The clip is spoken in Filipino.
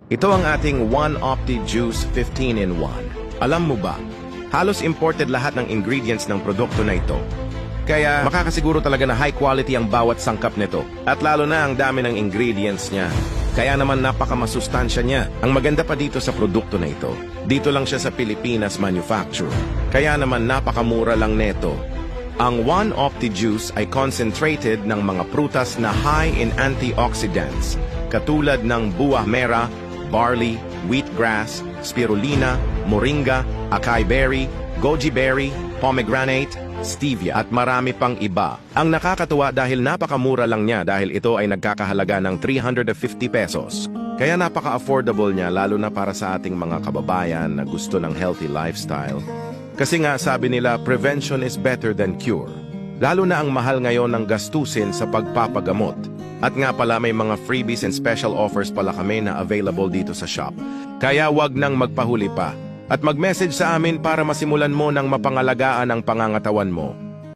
Ito ang ating One Opti Juice 15-in-1. Alam mo ba, halos imported lahat ng ingredients ng produkto na ito. Kaya makakasiguro talaga na high quality ang bawat sangkap nito. At lalo na ang dami ng ingredients niya. Kaya naman napakamasustansya niya. Ang maganda pa dito sa produkto na ito, dito lang siya sa Pilipinas manufacture. Kaya naman napakamura lang neto. Ang One Opti Juice ay concentrated ng mga prutas na high in antioxidants, katulad ng buah mera, barley, wheatgrass, spirulina, moringa, acai berry, goji berry, pomegranate, stevia at marami pang iba. Ang nakakatuwa dahil napakamura lang niya dahil ito ay nagkakahalaga ng 350 pesos. Kaya napaka-affordable niya lalo na para sa ating mga kababayan na gusto ng healthy lifestyle. Kasi nga sabi nila, prevention is better than cure. Lalo na ang mahal ngayon ng gastusin sa pagpapagamot. At nga pala may mga freebies and special offers pala kami na available dito sa shop. Kaya wag nang magpahuli pa. At mag-message sa amin para masimulan mo ng mapangalagaan ang pangangatawan mo.